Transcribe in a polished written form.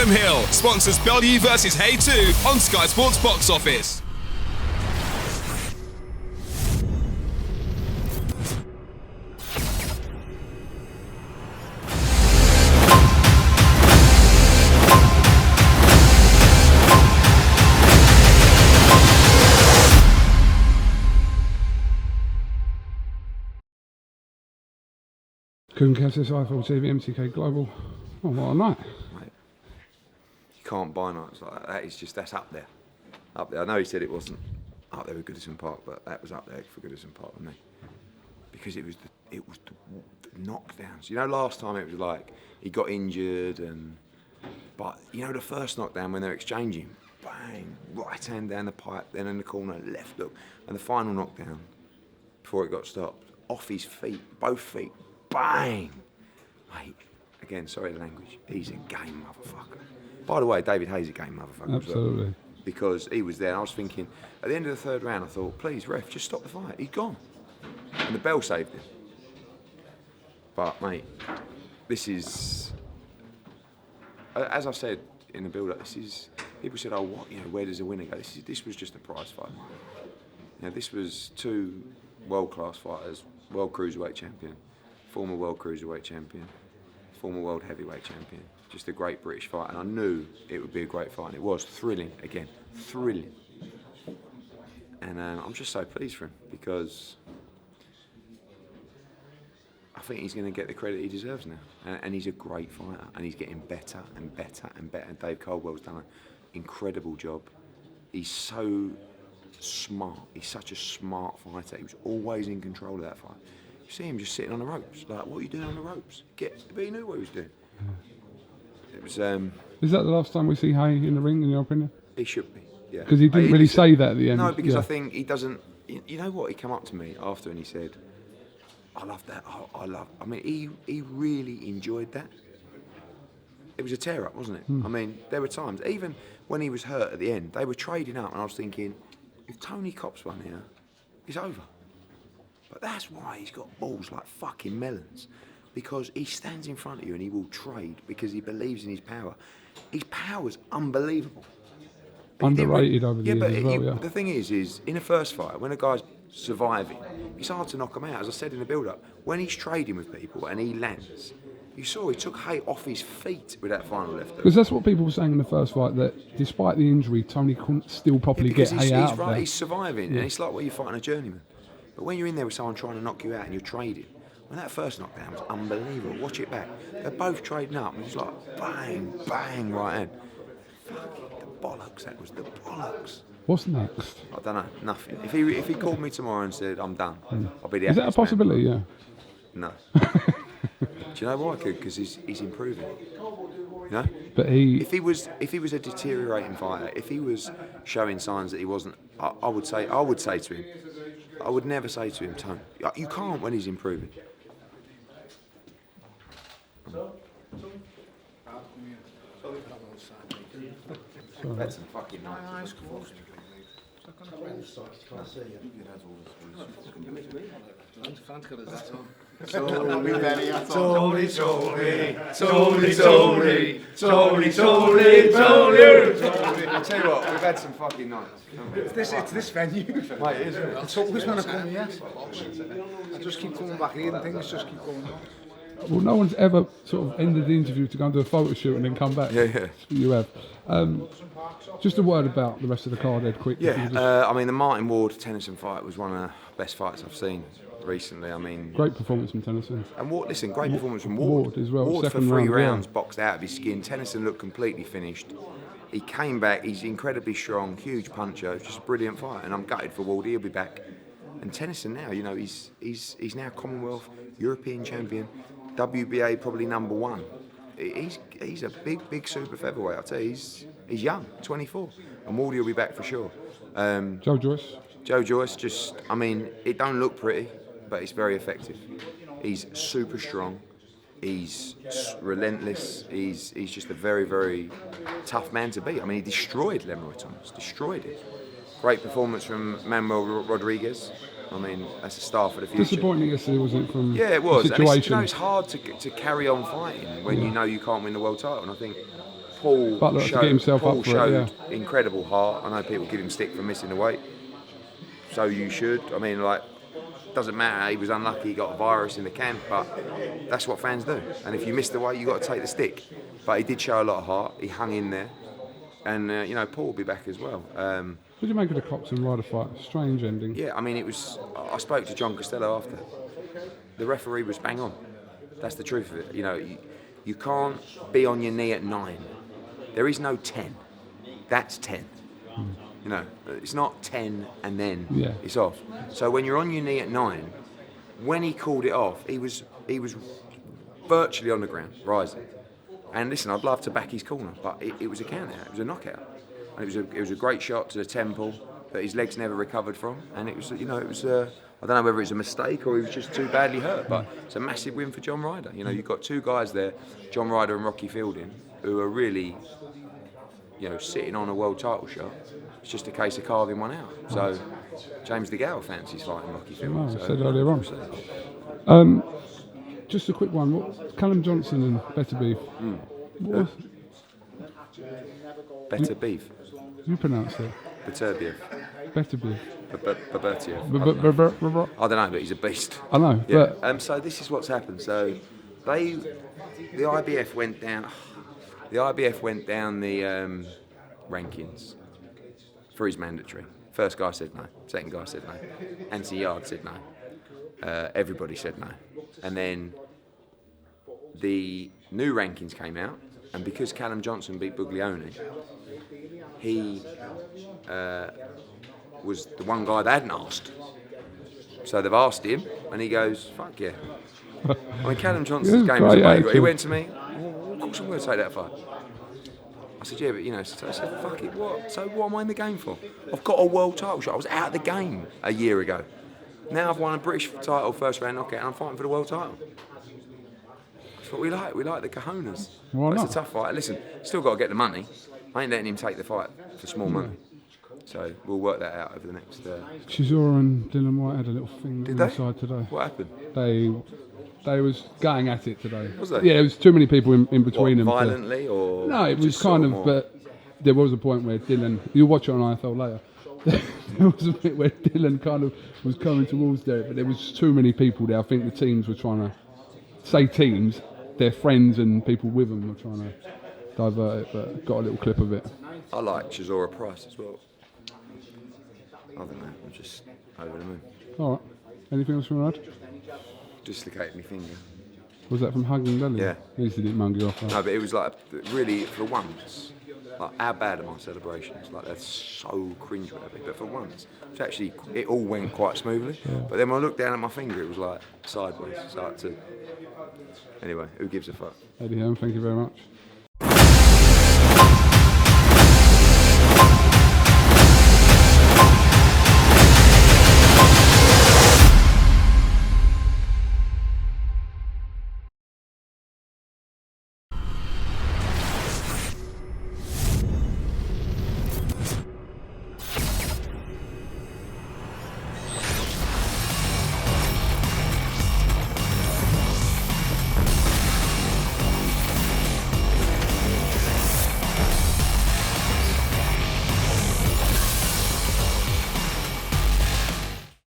Graham Hill sponsors Bellew versus Haye 2 on Sky Sports Box Office. KUGAN, CASSIUS, IFL TV, MTK Global. Oh, what a night. Mate, you can't buy nights like that. That's up there. Up there. I know he said it wasn't up there with Goodison Park, but that was up there for Goodison Park with me. Because it was the knockdowns. You know, last time it was like he got injured but you know the first knockdown when they're exchanging, bang, right hand down the pipe, then in the corner, left hook, and the final knockdown before it got stopped, off his feet, both feet, bang! Mate, again, sorry the language, he's a game motherfucker. By the way, David Haye's a game motherfucker. Absolutely. As well, because he was there, and I was thinking, at the end of the third round, I thought, please, ref, just stop the fight. He's gone. And the bell saved him. But, mate, this is, as I said in the build-up, this is, people said, oh, what, you know, where does the winner go? This was just a prize fight. You know, this was two world-class fighters, world cruiserweight champion, former world cruiserweight champion, former world heavyweight champion. Just a great British fight, and I knew it would be a great fight, and it was thrilling, again, thrilling. And I'm just so pleased for him, because I think he's going to get the credit he deserves now. And he's a great fighter, and he's getting better and better and better. Dave Caldwell's done an incredible job. He's so smart. He's such a smart fighter. He was always in control of that fight. You see him just sitting on the ropes, like, what are you doing on the ropes? But he knew what he was doing. It was. Is that the last time we see Haye in the ring, in your opinion? He should be, yeah. Because he didn't really say that at the end. No, because yeah. I think he doesn't. You know what? He came up to me after and he said, "I love that. I mean, he really enjoyed that. It was a tear up, wasn't it? I mean, there were times, even when he was hurt at the end, they were trading up, and I was thinking, if Tony Cops won here, it's over. But that's why he's got balls like fucking melons. Because he stands in front of you and he will trade because he believes in his power. His power's unbelievable. Underrated over the years but as well, yeah. The thing is in a first fight, when a guy's surviving, it's hard to knock him out. As I said in the build-up, when he's trading with people and he lands, you saw he took Haye off his feet with that final left hook. Because that's what people were saying in the first fight, that despite the injury, Tony couldn't still properly get Haye out of there. He's surviving, and it's like when you're fighting a journeyman. But when you're in there with someone trying to knock you out and you're trading, when that first knockdown was unbelievable, watch it back. They're both trading up, and it's like bang, bang, right hand. Fucking the bollocks, that was the bollocks. What's next? I don't know, nothing. If he called me tomorrow and said, I'm done, I'll be the happiest man. Is that a possibility, yeah? No. Do you know why? Because he's improving. You know? But if he was a deteriorating fighter, if he was showing signs that he wasn't, I would say to him, I would never say to him, Tony, you can't when he's improving. That's some fucking nice. I tell you what, we've had some fucking nights. It's this venue. Mate, isn't it? It's always going to come here. I just keep coming back here and things just keep going on. Well, no one's ever sort of ended the interview to go and do a photo shoot and then come back. Yeah. You have. Just a word about the rest of the card, Ed, quick. Yeah, I mean, the Martin Ward-Tennyson fight was one of the best fights I've seen recently. I mean, great performance from Tennyson. And Ward, listen, great performance from Ward. As well. Ward for Second 3 round, rounds boxed out of his skin. Tennyson looked completely finished. He came back. He's incredibly strong, huge puncher. It's just a brilliant fight, and I'm gutted for Ward. He'll be back. And Tennyson now, you know, he's now Commonwealth, European champion, WBA probably #1. He's a big super featherweight. I'll tell you, he's young, 24, and Wardy will be back for sure. Joe Joyce, just, I mean, it don't look pretty, but it's very effective. He's super strong. He's relentless. He's just a very, very tough man to beat. I mean, he destroyed Leroy Thomas. Destroyed him. Great performance from Manuel Rodriguez. I mean, that's a star for the future. Disappointing yesterday, wasn't it? From yeah, it was. The situation. And it's hard to carry on fighting when you know you can't win the world title. And I think Paul Butler had to get himself Paul up for showed it, yeah. incredible heart. I know people give him stick for missing the weight. So you should. I mean, like, doesn't matter. He was unlucky. He got a virus in the camp, but that's what fans do. And if you miss the weight, you got to take the stick. But he did show a lot of heart. He hung in there, and you know, Paul will be back as well. What did you make of the Cox and Ryder fight? Strange ending. Yeah, I mean, it was. I spoke to John Costello after. The referee was bang on. That's the truth of it. You know, you can't be on your knee at 9. There is no 10. That's 10. You know, it's not 10 and then it's off. So when you're on your knee at 9, when he called it off, he was virtually on the ground, rising. And listen, I'd love to back his corner, but it was a count out. It was a knockout. And it was a great shot to the temple that his legs never recovered from. And it was, you know, I don't know whether it's a mistake or he was just too badly hurt, but it's a massive win for John Ryder. You know, you've got two guys there, John Ryder and Rocky Fielding, who are really, you know, sitting on a world title shot. It's just a case of carving one out. So James DeGale fancies fighting Rocky Fielding. I said earlier on. Just a quick one. Callum Johnson and Better Beef. Better Beef. You pronounce it? Beterbiev. Better Beef. Babertiev. I don't know, but he's a beast. I know. Yeah. But So this is what's happened. So the IBF went down. The IBF went down the rankings for his mandatory. First guy said no. Second guy said no. Anthony Yard said no. Everybody said no. And then the new rankings came out, and because Callum Johnson beat Buglioni, he was the one guy they hadn't asked. So they've asked him, and he goes, "Fuck yeah." I mean, Callum Johnson's game was amazing. He went to me, "Well, of course I'm going to take that fight." I said, "Yeah, but you know," so I said, "Fuck it, what? So what am I in the game for? I've got a world title shot. I was out of the game a year ago. Now I've won a British title, first round knockout, and I'm fighting for the world title." That's what we like. We like the cojones. Why It's not? a tough fight. Listen, still got to get the money. I ain't letting him take the fight for small money. So we'll work that out over the next. Chisora and Dylan White had a little thing Did on they? the side today. What happened? They was going at it today. Was they? Yeah, there was too many people in between them. Violently or? No, it was just kind sort of. more- But there was a point where Dylan. You'll watch it on IFL later. There was a bit where Dylan kind of was coming towards there, but there was too many people there. I think the teams were trying to say teams, their friends and people with them were trying to divert it, but got a little clip of it. I like Chisora Price as well. I don't know. I'm just over the moon. All right. Anything else you want to add? Dislocated my finger. Was that from hugging Bellew? Yeah. At least he didn't mung you off. No, but it was like really for once. Like, how bad are my celebrations? Like, that's so cringeworthy. But for once, it's actually, it all went quite smoothly. Yeah. But then when I looked down at my finger, it was like sideways. So I had to. Anyway, who gives a fuck? Eddie Hearn, thank you very much.